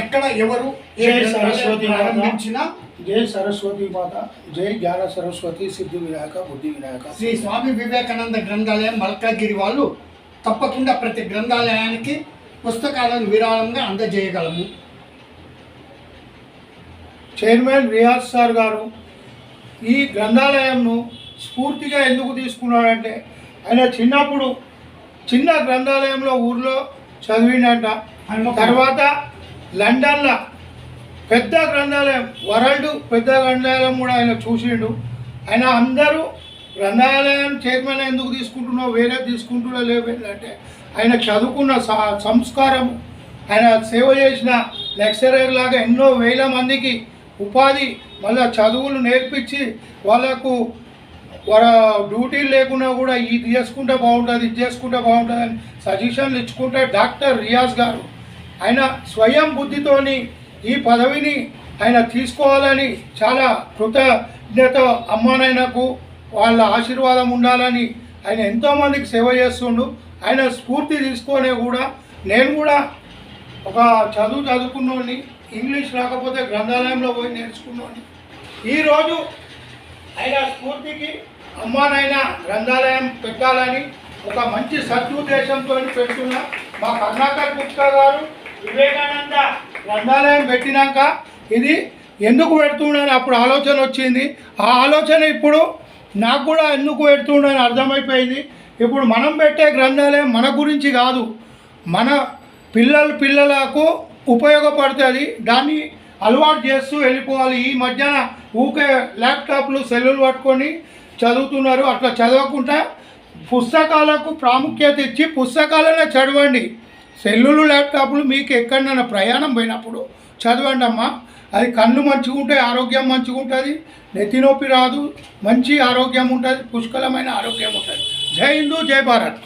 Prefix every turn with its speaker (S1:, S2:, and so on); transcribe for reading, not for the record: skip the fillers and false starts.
S1: ఎక్కడ ఎవరు
S2: జై సరస్వతి మాత,
S1: ప్రారంభించిన
S2: జై సరస్వతి మాత, జై జ్ఞాన సరస్వతి, సిద్ధి వినాయక, బుద్ధి వినాయక.
S1: శ్రీ స్వామి వివేకానంద గ్రంథాలయం మల్కాగిరి వాళ్ళు తప్పకుండా ప్రతి గ్రంథాలయానికి పుస్తకాలను విరాళంగా అందజేయగలము.
S2: చైర్మన్ రియాజ్ సార్ గారు ఈ గ్రంథాలయంను స్ఫూర్తిగా ఎందుకు తీసుకున్నాడంటే, ఆయన చిన్నప్పుడు చిన్న గ్రంథాలయంలో ఊర్లో చదివిండంట. తర్వాత లండన్లో పెద్ద గ్రంథాలయం, వరల్డ్ పెద్ద గ్రంథాలయం కూడా ఆయన చూసిండు. ఆయన అందరూ గ్రంథాలయం చైర్మన్ ఎందుకు తీసుకుంటున్నావు, వేరే తీసుకుంటున్నా లేదంటే ఆయన చదువుకున్న సంస్కారం, ఆయన సేవ చేసిన లెక్చరర్ లాగా ఎన్నో వేల మందికి ఉపాధి, మళ్ళీ చదువులు నేర్పించి వాళ్ళకు వాళ్ళ డ్యూటీలు లేకున్నా కూడా ఇది చేసుకుంటే బాగుంటుంది, ఇది చేసుకుంటే బాగుంటుంది అని సజెషన్లు ఇచ్చుకుంటే డాక్టర్ రియాజ్ గారు ఆయన స్వయం బుద్ధితోని ఈ పదవిని ఆయన తీసుకోవాలని చాలా కృతజ్ఞత, అమ్మానాయనకు వాళ్ళ ఆశీర్వాదం ఉండాలని ఆయన ఎంతోమందికి సేవ చేస్తుండు. ఆయన స్ఫూర్తి తీసుకొనే కూడా నేను కూడా ఒక చదువుకున్నోని, ఇంగ్లీష్ రాకపోతే గ్రంథాలయంలో పోయి నేర్చుకున్నాను. ఈరోజు ఆయన స్ఫూర్తికి అమ్మానైనా గ్రంథాలయం పెట్టాలని ఒక మంచి సదుద్దేశంతో పెడుతున్న మా కరుణాకర్ గుప్తా గారు వివేకానంద గ్రంథాలయం పెట్టినాక ఇది ఎందుకు పెడుతుండని అప్పుడు ఆలోచన వచ్చింది. ఆ ఆలోచన ఇప్పుడు నాకు కూడా ఎందుకు పెడుతుండని అర్థమైపోయింది. ఇప్పుడు మనం పెట్టే గ్రంథాలయం మన గురించి కాదు, మన పిల్లలకు ఉపయోగపడుతుంది. దాన్ని అలవాటు చేస్తూ వెళ్ళిపోవాలి. ఈ మధ్యన ఊకే ల్యాప్టాప్లు, సెల్లులు పట్టుకొని చదువుతున్నారు. అట్లా చదవకుండా పుస్తకాలకు ప్రాముఖ్యత ఇచ్చి పుస్తకాలనే చదవండి. సెల్లులు, ల్యాప్టాప్లు మీకు ఎక్కడైనా ప్రయాణం పోయినప్పుడు చదవండి అమ్మా. అది కన్ను మంచిగా ఉంటే ఆరోగ్యం మంచిగా ఉంటుంది, నెత్తి నొప్పి రాదు, మంచి ఆరోగ్యం ఉంటుంది, పుష్కలమైన ఆరోగ్యం ఉంటుంది. జై హిందూ, జై భారత్.